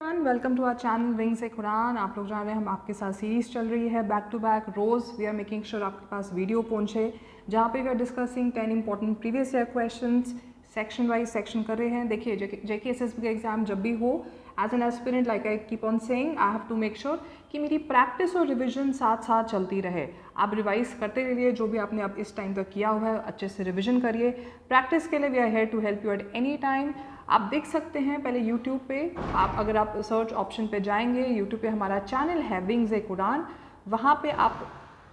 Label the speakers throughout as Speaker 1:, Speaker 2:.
Speaker 1: Welcome to our channel Wings a Quran. आप लोग जान रहे हैं हम आपके साथ सीरीज़ चल रही है बैक टू बैक। रोज़ वी आर मेकिंग श्योर आपके पास वीडियो पहुंचे जहां पे we are discussing 10 important previous year questions. Section wise section कर रहे हैं। देखिए जेके एसएसबी का एग्जाम जब भी हो, as an aspirant like I keep on saying, I have to make sure कि मेरी प्रैक्टिस और रिविजन साथ साथ चलती रहे। आप रिवाइज करते रहिए, जो भी आपने अब इस टाइम तक किया हुआ है अच्छे से रिविजन करिए। प्रैक्टिस के लिए we are here to help you at any time. आप देख सकते हैं पहले यूट्यूब पे, अगर आप सर्च ऑप्शन पे जाएंगे, यूट्यूब पे हमारा चैनल है विंग्स ए कुरान, वहाँ पे आप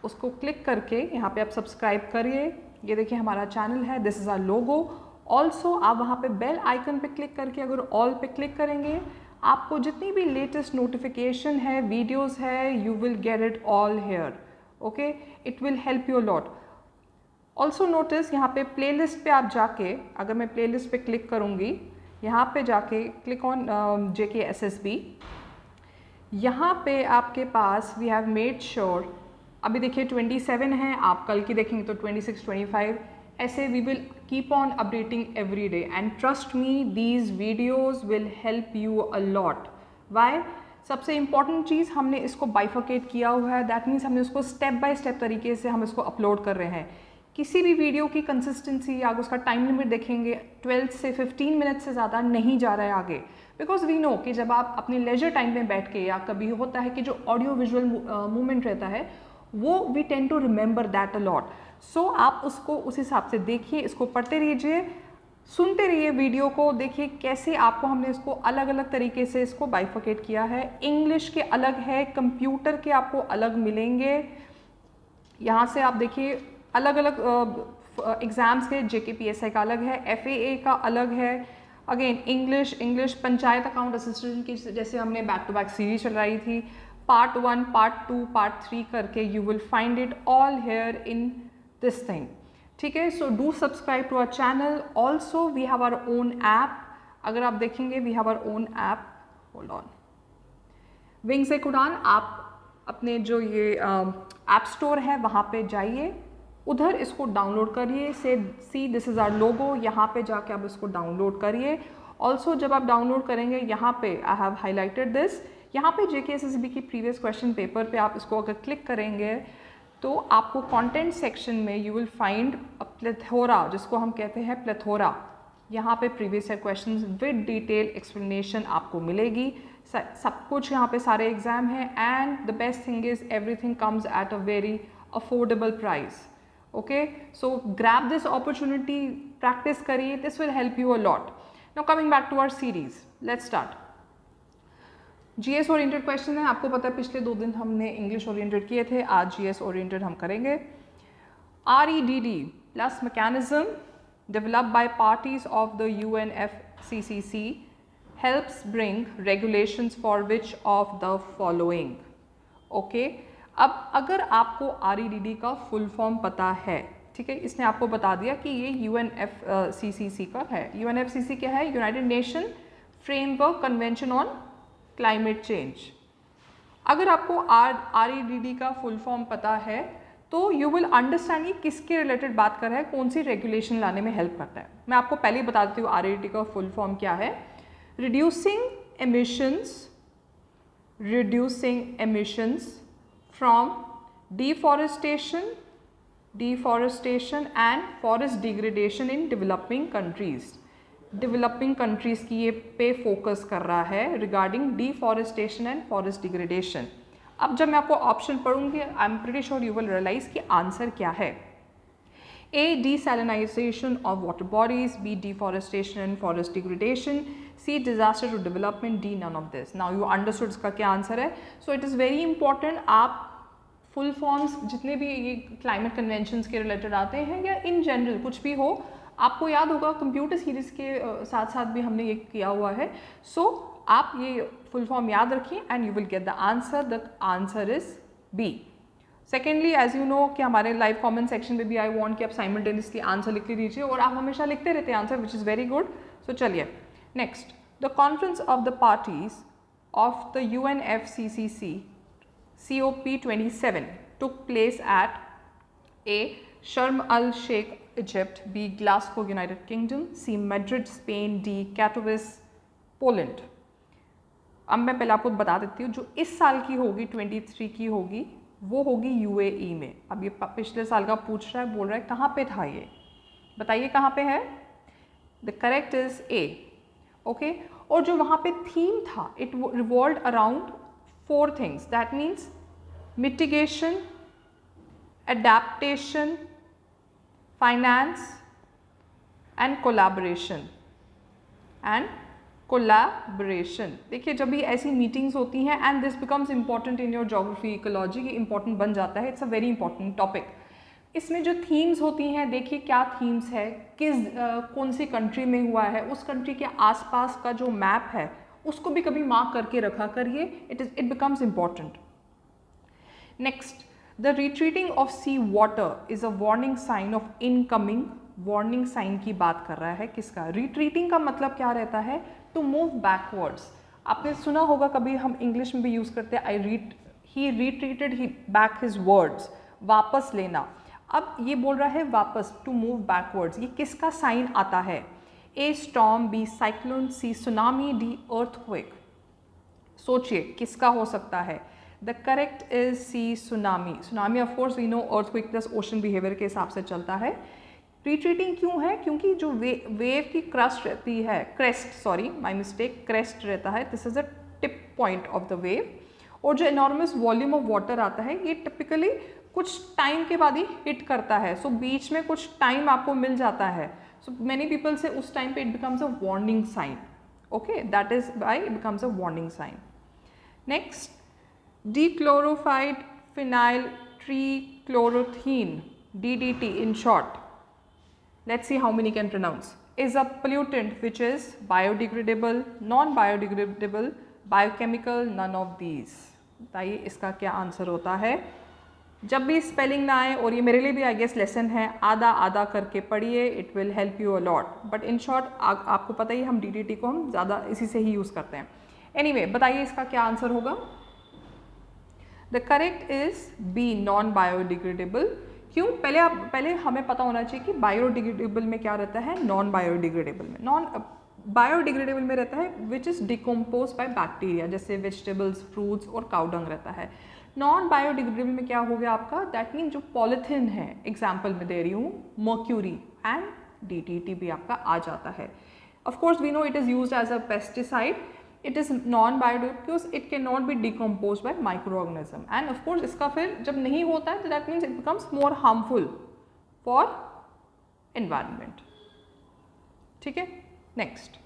Speaker 1: उसको क्लिक करके यहाँ पे आप सब्सक्राइब करिए। ये देखिए हमारा चैनल है, this is our logo. Also आप वहाँ पे बेल आइकन पे क्लिक करके अगर ऑल पे क्लिक करेंगे, आपको जितनी भी लेटेस्ट नोटिफिकेशन है, वीडियोज़ है, you will get it all here. Okay, it will help you lot. Also notice यहाँ पे प्लेलिस्ट पे आप जाके, अगर मैं प्लेलिस्ट पे क्लिक करूँगी, यहाँ पे जाके क्लिक ऑन JKSSB, यहाँ पे आपके पास वी हैव मेड श्योर, अभी देखिए 27 है, आप कल की देखेंगे तो 26, 25, ऐसे we will keep on updating every day and trust me these videos will help you a lot. Why? सबसे इंपॉर्टेंट चीज़, हमने इसको बाइफर्केट किया हुआ है, दैट मीन्स हमने उसको स्टेप बाय स्टेप तरीके से हम इसको अपलोड कर रहे हैं। किसी भी वीडियो की कंसिस्टेंसी या उसका टाइम लिमिट देखेंगे 12 से 15 मिनट से ज़्यादा नहीं जा रहा है आगे, बिकॉज वी नो कि जब आप अपने लेजर टाइम में बैठ के, या कभी होता है कि जो ऑडियो विजुअल मूवमेंट रहता है वो we tend to remember that a lot. So आप उसको उस हिसाब से देखिए, इसको पढ़ते रहिए, सुनते रहिए वीडियो को, देखिए कैसे आपको हमने इसको अलग अलग तरीके से इसको बाइफर्केट किया है। इंग्लिश के अलग है, कंप्यूटर के आपको अलग मिलेंगे। यहाँ से आप देखिए अलग अलग एग्ज़ाम्स के, JKPSI का अलग है, FAA का अलग है। Again English panchayat account assistant की जैसे हमने बैक टू बैक सीरीज चल रही थी, पार्ट 1, पार्ट 2, पार्ट 3 करके you will find it all here in this thing. ठीक है, so do subscribe to our channel. Also we have our own app, अगर आप देखेंगे we have our own app, hold on, Wings a Quran. आप अपने जो ये ऐप स्टोर है वहाँ पे जाइए, उधर इसको डाउनलोड करिए, से सी दिस इज़ आवर लोगो, यहाँ पे जाके आप इसको डाउनलोड करिए। ऑल्सो जब आप डाउनलोड करेंगे, यहाँ पे आई हैव हाईलाइटेड दिस, यहाँ पे JKSSB की प्रीवियस क्वेश्चन पेपर पे आप इसको अगर क्लिक करेंगे तो आपको कंटेंट सेक्शन में you will find a plethora, जिसको हम कहते हैं प्लेथोरा। यहाँ पे previous year questions with detail explanation आपको मिलेगी, सब कुछ यहाँ पे सारे एग्जाम हैं। And the best thing is everything comes at a very affordable price. Okay, so grab this opportunity, practice करिए, this will help you a lot. Now coming back to our series, let's start. GS oriented question है, आपको पता है पिछले 2 दिन हमने English oriented किए थे, आज GS ओरिएंटेड हम करेंगे। REDD plus mechanism developed by parties of the UNFCCC helps bring regulations for which of the following? Okay, अब अगर आपको REDD का फुल फॉर्म पता है, ठीक है, इसने आपको बता दिया कि ये UNFCCC का है। UNFCCC क्या है? United nation framework convention on climate change. अगर आपको REDD का फुल फॉर्म पता है तो यू विल अंडरस्टैंड ये किसके रिलेटेड बात कर रहा है, कौन सी रेगुलेशन लाने में हेल्प करता है। मैं आपको पहले ही बता देती हूँ REDD का फुल फॉर्म क्या है। Reducing emissions from deforestation and forest degradation in developing countries. Developing countries की ये पे फोकस कर रहा है regarding deforestation and forest degradation. अब जब मैं आपको ऑप्शन पढ़ूंगी, I am pretty sure you will realize कि आंसर क्या है। A, desalinization of water bodies, B, deforestation and forest degradation, C, disaster to development, D, none of this. Now you understood इसका क्या आंसर है। So it is very important, आप full forms जितने भी ये क्लाइमेट कन्वेंशंस के related आते हैं या इन जनरल कुछ भी हो, आपको याद होगा कंप्यूटर सीरीज के साथ साथ भी हमने ये किया हुआ है। सो आप ये फुल फॉर्म याद रखिए and you will get the answer. The answer is B। Secondly, as you know कि हमारे लाइव कमेंट सेक्शन में भी आई वांट कि आप साइमल्टेनियसली आंसर लिख लीजिए, और आप हमेशा लिखते रहते हैं answer, which is very good. So चलिए next, the conference of the parties of the UNFCCC COP27 took place at A, Sharm el-Sheikh, Egypt, B, Glasgow, United Kingdom, C, Madrid, Spain, D, Katowice, Poland. अब मैं पहले आपको बता देती हूँ, जो इस साल की होगी 23 की होगी वो होगी यूएई में। अब ये पिछले साल का पूछ रहा है, बोल रहा है कहाँ पे था ये, बताइए कहाँ पे है। The correct is a. Okay, और जो वहाँ पे थीम था it revolve around 4 things, that means mitigation, adaptation, finance and collaboration देखिए जब भी ऐसी मीटिंग्स होती हैं and this becomes important in your geography ecology, ये इंपॉर्टेंट बन जाता है, it's a very important topic. इसमें जो थीम्स होती हैं, देखिए क्या थीम्स है, कौन सी कंट्री में हुआ है, उस कंट्री के आसपास का जो मैप है उसको भी कभी मार्क करके रखा करिए, it becomes important. Next, the retreating of sea water is a warning sign of incoming. Warning sign की बात कर रहा है किसका, रिट्रीटिंग का मतलब क्या रहता है, टू मूव बैकवर्ड्स। आपने सुना होगा कभी, हम इंग्लिश में भी यूज करते हैं, ही रिट्रीटेड बैक हिज वर्ड्स, वापस लेना। अब ये बोल रहा है वापस, टू मूव बैकवर्ड्स, ये किसका साइन आता है, A storm, B cyclone, C tsunami, D earthquake. सोचिए किसका हो सकता है। The correct is C, tsunami. Tsunami of course we know earthquake plus ocean behaviour के हिसाब से चलता है। रिट्रीटिंग क्यों है, क्योंकि जो वेव की क्रस्ट रहती है, क्रेस्ट रहता है, this is a tip point of the wave, और जो एनॉर्मस वॉल्यूम ऑफ वाटर आता है ये टिपिकली कुछ टाइम के बाद ही हिट करता है, सो बीच में कुछ टाइम आपको मिल जाता है, सो मेनी पीपल से उस टाइम पे it becomes a warning sign. Okay, that is why it becomes a warning sign. Next, डिक्लोरोफाइड phenyl trichloroethane, DDT in short, let's see how many can pronounce, is a pollutant which is biodegradable, non-biodegradable, biochemical, none of these। बताइए इसका क्या answer होता है। जब भी spelling ना आए, और ये मेरे लिए भी आई गेस लेसन है, आधा आधा करके पढ़िए, it will help you a lot, but in short आपको पता ही हम DDT को हम ज़्यादा इसी से ही यूज़ करते हैं। एनीवे, बताइए इसका क्या आंसर होगा। The correct is B, non biodegradable. क्यों, पहले हमें पता होना चाहिए कि बायोडिग्रेडेबल में क्या रहता है, नॉन बायोडिग्रेडेबल में। नॉन बायोडिग्रेडेबल में रहता है which is decompose by bacteria, जैसे वेजिटेबल्स, फ्रूट्स और काउडंग रहता है। नॉन बायोडिग्रेडेबल में क्या हो गया आपका, दैट मीन जो पॉलीथिन है, एग्जाम्पल में दे रही हूँ, मर्क्यूरी एंड DDT भी आपका आ जाता है। Of course we know it is used as a pesticide, it is non-biodegradable because it cannot be decomposed by microorganism, and of course इसका फिर जब नहीं होता है तो that means it becomes more harmful for environment। ठीक है, next,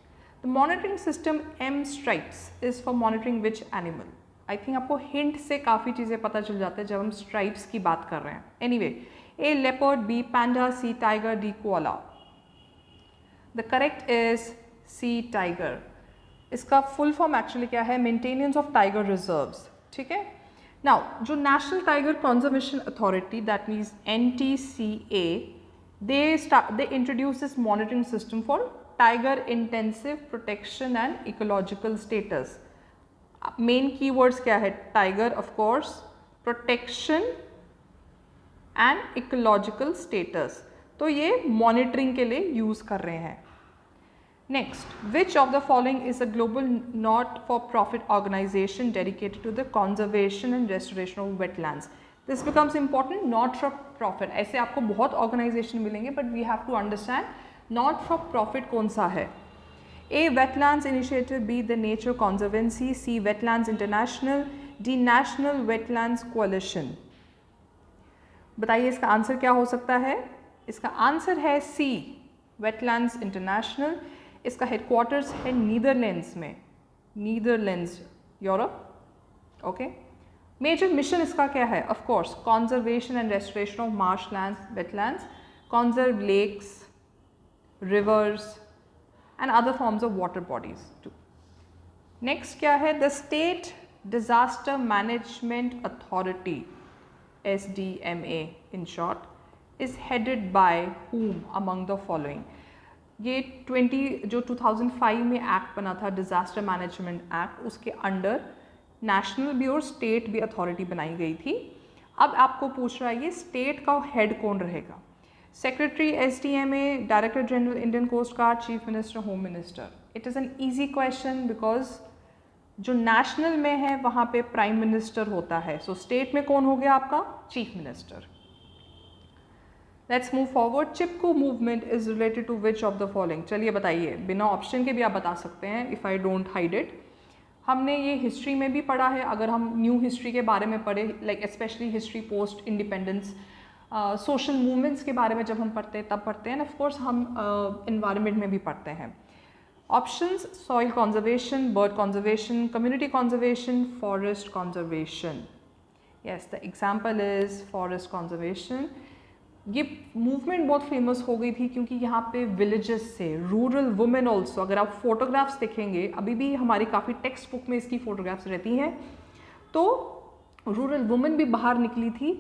Speaker 1: the monitoring system M stripes is for monitoring which animal। I think आपको hint से काफ़ी चीज़ें पता चल जाते हैं जब हम stripes की बात कर रहे हैं। anyway, A leopard, B panda, C tiger, D koala। the correct is C tiger। इसका फुल फॉर्म एक्चुअली क्या है, मेंटेनेंस ऑफ टाइगर रिजर्व्स। ठीक है, नाउ जो national tiger conservation authority, that means NTCA, they introduce this monitoring system for tiger intensive protection and ecological status. Main keywords क्या है, tiger of course, protection and ecological status, तो ये monitoring के लिए use कर रहे हैं। Next, which of the following is a global not-for-profit organization dedicated to the conservation and restoration of wetlands? This becomes important, not-for-profit। ऐसे आपको बहुत ऑर्गेनाइजेशन मिलेंगे, but we have to understand not-for-profit कौन सा है। A, Wetlands Initiative, B, the Nature Conservancy, C, Wetlands International, D, National Wetlands Coalition। बताइए इसका answer क्या हो सकता है। इसका आंसर है C, Wetlands International। इसका हेडक्वार्टर्स है नीदरलैंड्स में, Netherlands, Europe. Okay, major mission इसका क्या है, of course conservation and restoration of marshlands, wetlands, conserve lakes, rivers and other forms of water bodies too. Next क्या है, the state disaster management authority, SDMA in short, is headed by whom among the following। ये 2005 में act बना था, disaster management act, उसके under national भी और state भी अथॉरिटी बनाई गई थी। अब आपको पूछ रहा है ये स्टेट का हेड कौन रहेगा, secretary SDMA, director general Indian coast guard, chief minister, home minister. It is an easy question because जो नेशनल में है वहाँ पे प्राइम मिनिस्टर होता है. सो स्टेट में कौन हो गया आपका? Chief minister. Let's move forward. Chipko movement is related to which of the following. चलिए बताइए, बिना ऑप्शन के भी आप बता सकते हैं if I don't hide it. हमने ये हिस्ट्री में भी पढ़ा है. अगर हम न्यू हिस्ट्री के बारे में पढ़े, like specially history post independence, social movements के बारे में जब हम पढ़ते हैं तब पढ़ते हैं. ऑफकोर्स हम इन्वायरमेंट में भी पढ़ते हैं. Options: soil conservation, bird conservation, community conservation, forest conservation. Yes, the example is forest conservation. ये मूवमेंट बहुत फेमस हो गई थी क्योंकि यहाँ पे विलेजेस से रूरल वुमेन ऑल्सो, अगर आप फोटोग्राफ्स देखेंगे, अभी भी हमारी काफ़ी टेक्स्ट बुक में इसकी फ़ोटोग्राफ्स रहती हैं, तो रूरल वुमेन भी बाहर निकली थी.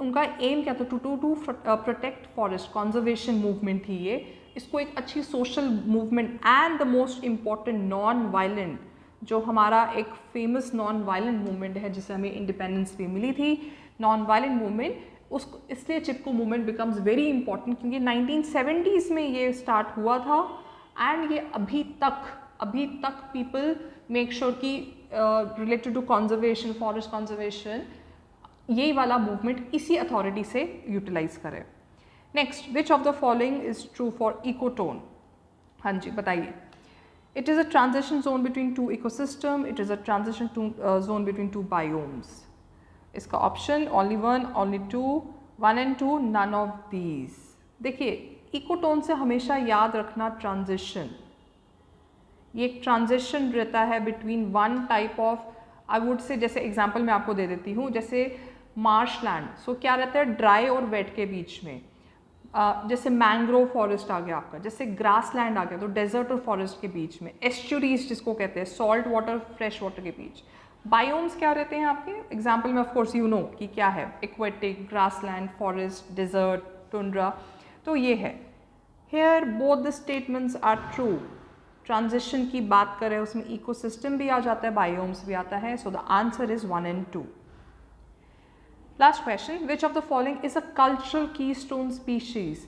Speaker 1: उनका एम क्या था? To protect forest. Conservation movement थी ये. इसको एक अच्छी social movement and the most important non violent, जो हमारा एक फेमस नॉन वायलेंट मूवमेंट है जिसे हमें इंडिपेंडेंस भी मिली थी, नॉन वायलेंट मूवमेंट, उसको इसलिए चिपको मूवमेंट बिकम्स वेरी इंपॉर्टेंट क्योंकि 1970s में ये स्टार्ट हुआ था एंड ये अभी तक पीपल मेक श्योर कि related to conservation, forest conservation, यही वाला मूवमेंट इसी अथॉरिटी से यूटिलाइज करें. Next, which of the following is true for ecotone. हाँ जी बताइए. It is a transition zone between two ecosystem. It is a transition zone between two biomes. इसका option only 1, only 2, 1 and 2, none of these. देखिए, ecotone से हमेशा याद रखना transition. ये एक ट्रांजिशन रहता है between one type of, I would say, जैसे एग्जांपल मैं आपको दे देती हूँ, जैसे मार्श लैंड. सो क्या रहता है? ड्राई और वेट के बीच में. जैसे मैंग्रोव फॉरेस्ट आ गया आपका, जैसे ग्रास लैंड आ गया, तो डेजर्ट और फॉरेस्ट के बीच में. एस्चुरीज जिसको कहते हैं, सॉल्ट वाटर फ्रेश वाटर के बीच. बायोम्स क्या रहते हैं आपके? एग्जाम्पल में ऑफ कोर्स यू नो कि क्या है, aquatic, grassland, forest, desert, tundra. तो ये है. Here both the statements are true. Transition की बात करें उसमें इकोसिस्टम भी आ जाता है, बायोम्स भी आता है. So the answer is 1 and 2. Last question, which of the following is a cultural keystone species.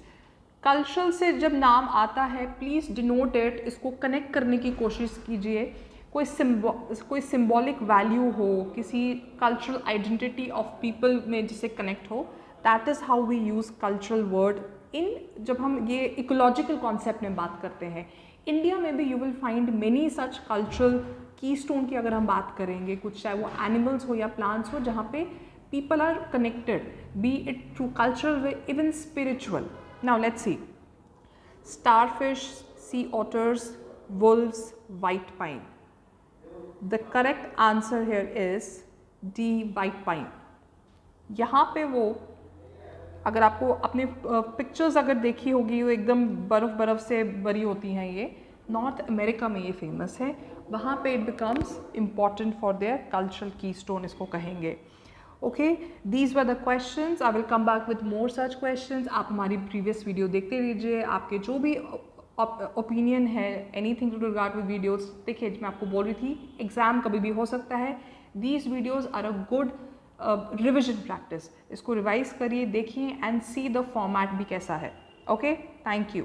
Speaker 1: Cultural से जब नाम आता है, प्लीज डिनोट इट. इसको कनेक्ट करने की कोशिश कीजिए. कोई सिंबॉलिक वैल्यू हो, किसी कल्चरल आइडेंटिटी ऑफ पीपल में जिसे कनेक्ट हो. That is how we use cultural word in, जब हम ये इकोलॉजिकल कॉन्सेप्ट में बात करते हैं. इंडिया में भी you will find many such cultural keystone की अगर हम बात करेंगे, कुछ चाहे वो एनिमल्स हो या प्लांट्स हो, जहाँ पे people are connected, be it through cultural way, even spiritual. Now let's see. Starfish, sea otters, wolves, white pine. The correct answer here is D, white pine. यहाँ पे वो, अगर आपको अपने पिक्चर्स अगर देखी होगी, वो एकदम बर्फ़ से भरी होती हैं. ये नॉर्थ अमेरिका में ये फेमस है. वहाँ पे it becomes important for their cultural keystone, इसको कहेंगे. Okay, these were the questions. I will come back with more such questions. आप हमारी प्रीवियस वीडियो देखते रहिए. आपके जो भी ओपिनियन है, anything to regard with videos, देखिए मैं आपको बोल रही थी एग्ज़ाम कभी भी हो सकता है. These videos are a good revision practice. इसको रिवाइज करिए, देखिए एंड सी द फॉर्मेट भी कैसा है. Okay, thank you.